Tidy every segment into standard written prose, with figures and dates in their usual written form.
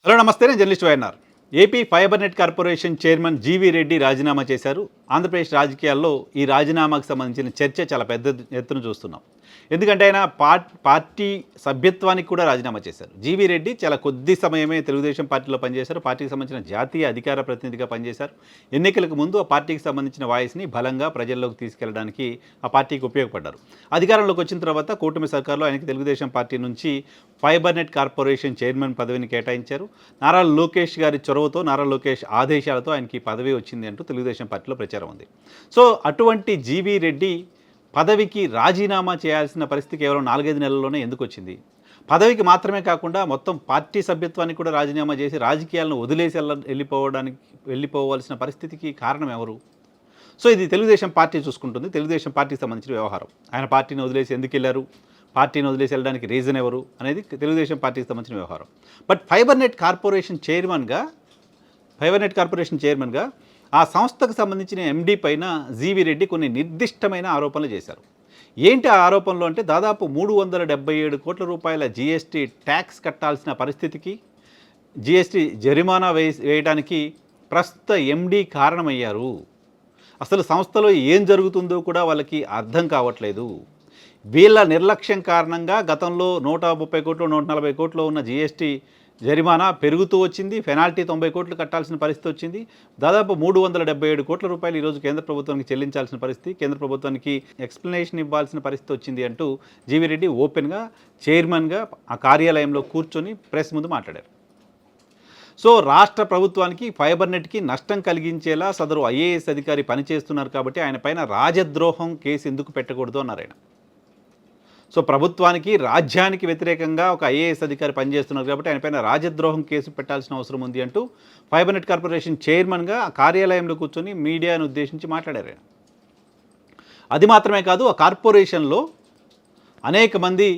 Hello నమస్తే, నేను journalist YNR. AP fibre net corporation chairman GV Reddy రాజీనామా చేశారు. ఆంధ్రప్రదేశ్ రాజకీయాల్లో ఈ రాజీనామాకు సంబంధించిన చర్చ చాలా పెద్ద ఎత్తున చూస్తున్నాం. ఎందుకంటే ఆయన పార్టీ సభ్యత్వానికి కూడా రాజీనామా చేశారు. జీవీ రెడ్డి చాలా కొద్ది సమయమే తెలుగుదేశం పార్టీలో పనిచేశారు. పార్టీకి సంబంధించిన జాతీయ అధికార ప్రతినిధిగా పనిచేశారు. ఎన్నికలకు ముందు ఆ పార్టీకి సంబంధించిన వాయిస్ని బలంగా ప్రజల్లోకి తీసుకెళ్లడానికి ఆ పార్టీకి ఉపయోగపడ్డారు. అధికారంలోకి వచ్చిన తర్వాత కూటమి సర్కార్లో ఆయనకి తెలుగుదేశం పార్టీ నుంచి ఫైబర్ నెట్ కార్పొరేషన్ చైర్మన్ పదవిని కేటాయించారు. నారా లోకేష్ గారి చొరవతో, నారా లోకేష్ ఆదేశాలతో ఆయనకి పదవి వచ్చింది అంటూ తెలుగుదేశం పార్టీలో ప్రచారం ఉంది. సో అటువంటి జీవీ రెడ్డి పదవికి రాజీనామా చేయాల్సిన పరిస్థితి కేవలం 4-5 నెలల్లోనే ఎందుకు వచ్చింది? పదవికి మాత్రమే కాకుండా మొత్తం పార్టీ సభ్యత్వానికి కూడా రాజీనామా చేసి రాజకీయాలను వదిలేసి వెళ్ళిపోవాల్సిన పరిస్థితికి కారణం ఎవరు? సో ఇది తెలుగుదేశం పార్టీ చూసుకుంటుంది. తెలుగుదేశం పార్టీకి సంబంధించిన వ్యవహారం. ఆయన పార్టీని వదిలేసి ఎందుకు వెళ్ళారు, పార్టీని వదిలేసి వెళ్ళడానికి రీజన్ ఎవరు అనేది తెలుగుదేశం పార్టీకి సంబంధించిన వ్యవహారం. బట్ ఫైబర్ నెట్ కార్పొరేషన్ చైర్మన్గా ఆ సంస్థకు సంబంధించిన ఎండీ పైన జీవీ రెడ్డి కొన్ని నిర్దిష్టమైన ఆరోపణలు చేశారు. ఏంటి ఆ ఆరోపణలు అంటే, దాదాపు 377 కోట్ల రూపాయల జీఎస్టీ ట్యాక్స్ కట్టాల్సిన పరిస్థితికి, జీఎస్టీ జరిమానా వేయడానికి ప్రస్తుత ఎండీ కారణమయ్యారు. అసలు సంస్థలో ఏం జరుగుతుందో కూడా వాళ్ళకి అర్థం కావట్లేదు. వీళ్ళ నిర్లక్ష్యం కారణంగా గతంలో 130 కోట్లు 140 కోట్లు ఉన్న జీఎస్టీ జరిమానా పెరుగుతూ వచ్చింది. పెనాల్టీ 90 కోట్లు కట్టాల్సిన పరిస్థితి వచ్చింది. దాదాపు 377 కోట్ల రూపాయలు ఈరోజు కేంద్ర ప్రభుత్వానికి చెల్లించాల్సిన పరిస్థితి, కేంద్ర ప్రభుత్వానికి ఎక్స్ప్లెనేషన్ ఇవ్వాల్సిన పరిస్థితి వచ్చింది అంటూ జీవీ రెడ్డి ఓపెన్గా చైర్మన్గా ఆ కార్యాలయంలో కూర్చొని ప్రెస్ ముందు మాట్లాడారు. సో రాష్ట్ర ప్రభుత్వానికి ఫైబర్ నెట్కి నష్టం కలిగించేలా సదరు ఐఏఎస్ అధికారి పనిచేస్తున్నారు కాబట్టి ఆయన పైన రాజద్రోహం కేసు ఎందుకు పెట్టకూడదు అన్నారు ఆయన. సో ప్రభుత్వానికి, రాజ్యానికి వ్యతిరేకంగా ఒక ఐఏఎస్ అధికారి పనిచేస్తున్నారు కాబట్టి ఆయన పైన రాజద్రోహం కేసు పెట్టాల్సిన అవసరం ఉంది అంటూ ఫైబర్ నెట్ కార్పొరేషన్ చైర్మన్గా ఆ కార్యాలయంలో కూర్చొని మీడియాను ఉద్దేశించి మాట్లాడారు. అది మాత్రమే కాదు, ఆ కార్పొరేషన్లో అనేక మంది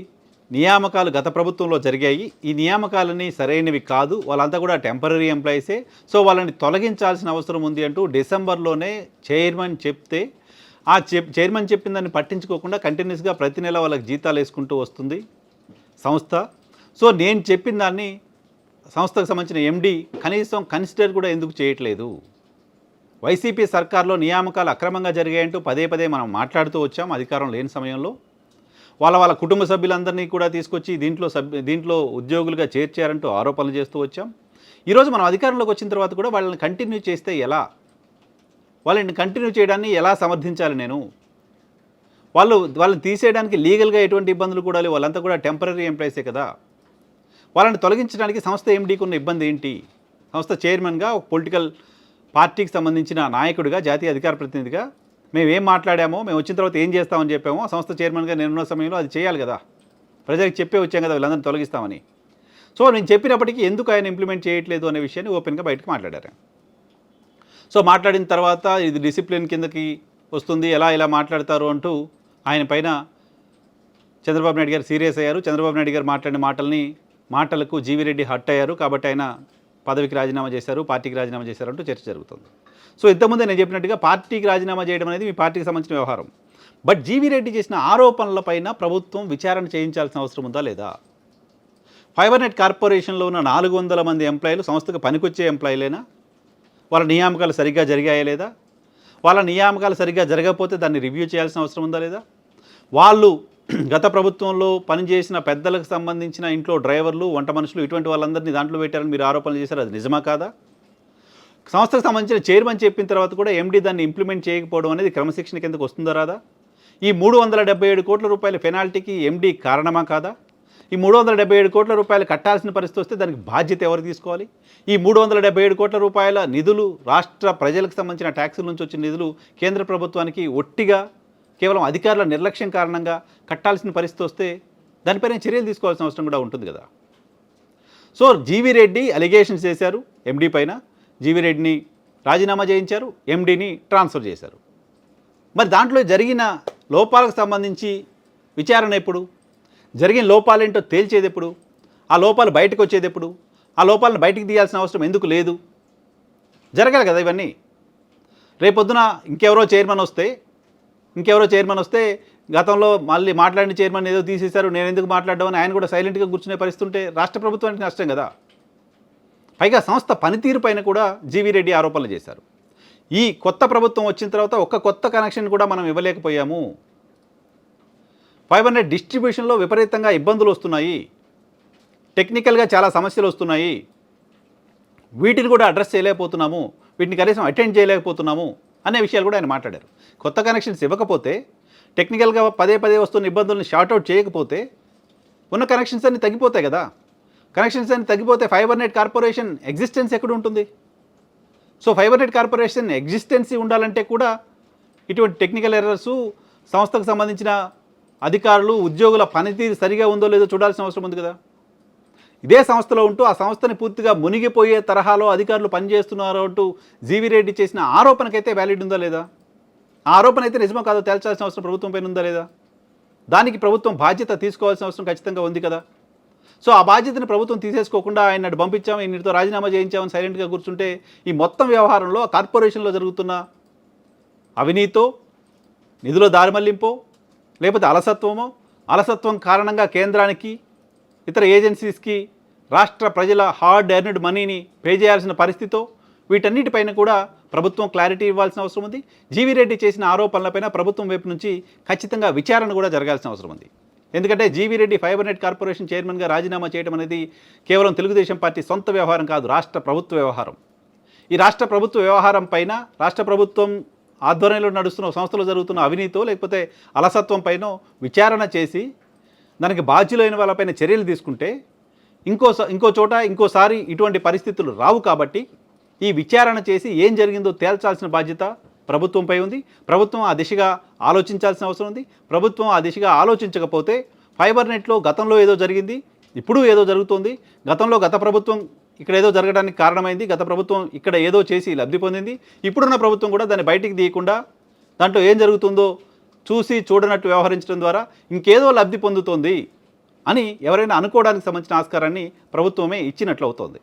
నియామకాలు గత ప్రభుత్వంలో జరిగాయి. ఈ నియామకాలని సరైనవి కాదు, వాళ్ళంతా కూడా టెంపరరీ ఎంప్లాయీసే. సో వాళ్ళని తొలగించాల్సిన అవసరం ఉంది అంటూ డిసెంబర్లోనే చైర్మన్ చెప్తే, ఆ చైర్మన్ చెప్పిన దాన్ని పట్టించుకోకుండా కంటిన్యూస్గా ప్రతి నెల వాళ్ళకి జీతాలు వేసుకుంటూ వస్తుంది సంస్థ. సో నేను చెప్పిన దాన్ని సంస్థకు సంబంధించిన ఎండీ కనీసం కన్సిడర్ కూడా ఎందుకు చేయట్లేదు? వైసీపీ సర్కార్లో నియామకాలు అక్రమంగా జరిగాయంటూ పదే మనం మాట్లాడుతూ వచ్చాం అధికారం లేని సమయంలో. వాళ్ళ కుటుంబ సభ్యులందరినీ కూడా తీసుకొచ్చి దీంట్లో ఉద్యోగులుగా చేర్చారంటూ ఆరోపణలు చేస్తూ వచ్చాం. ఈరోజు మనం అధికారంలోకి వచ్చిన తర్వాత కూడా వాళ్ళని కంటిన్యూ చేస్తే ఎలా? వాళ్ళని కంటిన్యూ చేయడాన్ని ఎలా సమర్థించాలి నేను? వాళ్ళని తీసేయడానికి లీగల్గా ఎటువంటి ఇబ్బందులు కూడా లేవు. వాళ్ళంతా కూడా టెంపరరీ ఎంప్లాయీసే కదా. వాళ్ళని తొలగించడానికి సంస్థ ఎండీకి ఉన్న ఇబ్బంది ఏంటి? సంస్థ చైర్మన్గా ఒక పొలిటికల్ పార్టీకి సంబంధించిన నాయకుడిగా, జాతీయ అధికార ప్రతినిధిగా మేము ఏం మాట్లాడామో, మేము వచ్చిన తర్వాత ఏం చేస్తామని చెప్పామో, సంస్థ చైర్మన్గా నేనున్న సమయంలో అది చేయాలి కదా. ప్రజలకు చెప్పే వచ్చాం కదా వీళ్ళందరినీ తొలగిస్తామని. సో నేను చెప్పినప్పటికీ ఎందుకు ఆయన ఇంప్లిమెంట్ చేయట్లేదు అనే విషయాన్ని ఓపెన్గా బయటకు మాట్లాడారు. సో మాట్లాడిన తర్వాత ఇది డిసిప్లిన్ కిందకి వస్తుంది, ఇలా మాట్లాడతారు అంటూ ఆయన పైన చంద్రబాబు నాయుడు గారు సీరియస్ అయ్యారు. చంద్రబాబు నాయుడు గారు మాట్లాడిన మాటలకు జీవీ రెడ్డి హర్ట్ అయ్యారు. కాబట్టి ఆయన పదవికి రాజీనామా చేశారు, పార్టీకి రాజీనామా చేశారు అంటూ చర్చ జరుగుతుంది. సో ఇంతకుముందే నేను చెప్పినట్టుగా పార్టీకి రాజీనామా చేయడం అనేది మీ పార్టీకి సంబంధించిన వ్యవహారం. బట్ జీవీ రెడ్డి చేసిన ఆరోపణలపైన ప్రభుత్వం విచారణ చేయించాల్సిన అవసరం ఉందా లేదా? ఫైబర్ నెట్ కార్పొరేషన్లో ఉన్న 400 మంది ఎంప్లాయీలు సంస్థకు పనికొచ్చే ఎంప్లాయీలేనా? వాళ్ళ నియామకాలు సరిగ్గా జరిగాయా లేదా? వాళ్ళ నియామకాలు సరిగ్గా జరగకపోతే దాన్ని రివ్యూ చేయాల్సిన అవసరం ఉందా లేదా? వాళ్ళు గత ప్రభుత్వంలో పనిచేసిన పెద్దలకు సంబంధించిన ఇంట్లో డ్రైవర్లు, వంట మనుషులు, ఇటువంటి వాళ్ళందరినీ దాంట్లో పెట్టారని మీరు ఆరోపణలు చేశారు. అది నిజమా కాదా? సంస్థకు సంబంధించిన చైర్మన్ చెప్పిన తర్వాత కూడా ఎండీ దాన్ని ఇంప్లిమెంట్ చేయకపోవడం అనేది క్రమశిక్షణ కిందకు వస్తుందా రాదా? ఈ 377 కోట్ల రూపాయల పెనాల్టీకి ఎండీ కారణమా కాదా? ఈ 377 కోట్ల రూపాయలు కట్టాల్సిన పరిస్థితి వస్తే దానికి బాధ్యత ఎవరు తీసుకోవాలి? ఈ 377 కోట్ల రూపాయల నిధులు, రాష్ట్ర ప్రజలకు సంబంధించిన ట్యాక్సుల నుంచి వచ్చిన నిధులు కేంద్ర ప్రభుత్వానికి ఒట్టిగా కేవలం అధికారుల నిర్లక్ష్యం కారణంగా కట్టాల్సిన పరిస్థితి వస్తే దానిపైన చర్యలు తీసుకోవాల్సిన అవసరం కూడా ఉంటుంది కదా. సో జీవీ రెడ్డి అలిగేషన్స్ చేశారు ఎండీ పైన. జీవీ రెడ్డిని రాజీనామా చేయించారు, ఎండీని ట్రాన్స్ఫర్ చేశారు. మరి దాంట్లో జరిగిన లోపాలకు సంబంధించి విచారణ ఎప్పుడు? జరిగిన లోపాలేంటో తేల్చేది ఎప్పుడు? ఆ లోపాలు బయటకు వచ్చేది ఎప్పుడు? ఆ లోపాలను బయటికి తీయాల్సిన అవసరం ఎందుకు లేదు? జరగాలి కదా ఇవన్నీ. రేపొద్దున ఇంకెవరో చైర్మన్ వస్తే గతంలో మళ్ళీ మాట్లాడిన చైర్మన్ ఏదో తీసేశారు, నేను ఎందుకు మాట్లాడడం అని ఆయన కూడా సైలెంట్గా కూర్చునే పరిస్థితి ఉంటే రాష్ట్ర ప్రభుత్వానికి నష్టం కదా. పైగా సంస్థ పనితీరు పైన కూడా జీవీ రెడ్డి ఆరోపణలు చేశారు. ఈ కొత్త ప్రభుత్వం వచ్చిన తర్వాత ఒక్క కొత్త కనెక్షన్ కూడా మనం ఇవ్వలేకపోయాము, ఫైబర్ నెట్ డిస్ట్రిబ్యూషన్లో విపరీతంగా ఇబ్బందులు వస్తున్నాయి, టెక్నికల్గా చాలా సమస్యలు వస్తున్నాయి, వీటిని కూడా అడ్రస్ చేయలేకపోతున్నాము, వీటిని కనీసం అటెండ్ చేయలేకపోతున్నాము అనే విషయాలు కూడా ఆయన మాట్లాడారు. కొత్త కనెక్షన్స్ ఇవ్వకపోతే, టెక్నికల్గా పదే పదే వస్తున్న ఇబ్బందులను షార్ట్అవుట్ చేయకపోతే ఉన్న కనెక్షన్స్ అన్ని తగ్గిపోతాయి కదా. కనెక్షన్స్ అన్ని తగ్గిపోతే ఫైబర్ నెట్ కార్పొరేషన్ ఎగ్జిస్టెన్స్ ఎక్కడ ఉంటుంది? సో ఫైబర్ నెట్ కార్పొరేషన్ ఎగ్జిస్టెన్సీ ఉండాలంటే కూడా ఇటువంటి టెక్నికల్ ఎర్రర్సు, సంస్థకు సంబంధించిన అధికారులు ఉద్యోగుల పనితీరు సరిగా ఉందో లేదో చూడాల్సిన అవసరం ఉంది కదా. ఇదే సంస్థలో ఉంటూ ఆ సంస్థని పూర్తిగా మునిగిపోయే తరహాలో అధికారులు పనిచేస్తున్నారు అంటూ జీవీ రెడ్డి చేసిన ఆరోపణకైతే వ్యాలిడ్ ఉందా లేదా? ఆ ఆరోపణ అయితే నిజమో కాదో తేల్చాల్సిన అవసరం ప్రభుత్వం పైన ఉందా లేదా? దానికి ప్రభుత్వం బాధ్యత తీసుకోవాల్సిన అవసరం ఖచ్చితంగా ఉంది కదా. సో ఆ బాధ్యతను ప్రభుత్వం తీసేసుకోకుండా ఆయన అటు పంపించాము, ఈయనతో రాజీనామా చేయించామని సైలెంట్గా కూర్చుంటే ఈ మొత్తం వ్యవహారంలో ఆ కార్పొరేషన్లో జరుగుతున్న అవినీతో, నిధుల దారిమళ్లింపో, లేకపోతే అలసత్వం కారణంగా కేంద్రానికి ఇతర ఏజెన్సీస్కి రాష్ట్ర ప్రజల హార్డ్ ఎర్న్డ్ మనీని పే చేయాల్సిన పరిస్థితితో, వీటన్నిటిపైన కూడా ప్రభుత్వం క్లారిటీ ఇవ్వాల్సిన అవసరం ఉంది. జీవీ రెడ్డి చేసిన ఆరోపణలపైన ప్రభుత్వం వైపు నుంచి ఖచ్చితంగా విచారణ కూడా జరగాల్సిన అవసరం ఉంది. ఎందుకంటే GV Reddy fibre net corporation చైర్మన్గా రాజీనామా చేయడం అనేది కేవలం తెలుగుదేశం పార్టీ సొంత వ్యవహారం కాదు, రాష్ట్ర ప్రభుత్వ వ్యవహారం. ఈ రాష్ట్ర ప్రభుత్వ వ్యవహారం పైన రాష్ట్ర ప్రభుత్వం ఆధ్వర్యంలో నడుస్తున్న సంస్థలో జరుగుతున్న అవినీతో లేకపోతే అలసత్వం పైన విచారణ చేసి దానికి బాధ్యులైన వాళ్ళపైన చర్యలు తీసుకుంటే ఇంకోసారి ఇటువంటి పరిస్థితులు రావు. కాబట్టి ఈ విచారణ చేసి ఏం జరిగిందో తేల్చాల్సిన బాధ్యత ప్రభుత్వంపై ఉంది. ప్రభుత్వం ఆ దిశగా ఆలోచించాల్సిన అవసరం ఉంది. ప్రభుత్వం ఆ దిశగా ఆలోచించకపోతే ఫైబర్ నెట్లో గతంలో ఏదో జరిగింది, ఇప్పుడు ఏదో జరుగుతుంది. గతంలో గత ప్రభుత్వం ఇక్కడ ఏదో జరగడానికి కారణమైంది, గత ప్రభుత్వం ఇక్కడ ఏదో చేసి లబ్ధి పొందింది, ఇప్పుడున్న ప్రభుత్వం కూడా దాన్ని బయటికి తీయకుండా దాంట్లో ఏం జరుగుతుందో చూసి చూడనట్టు వ్యవహరించడం ద్వారా ఇంకేదో లబ్ధి పొందుతోంది అని ఎవరైనా అనుకోవడానికి సంబంధించిన ఆస్కారాన్ని ప్రభుత్వమే ఇచ్చినట్లు అవుతోంది.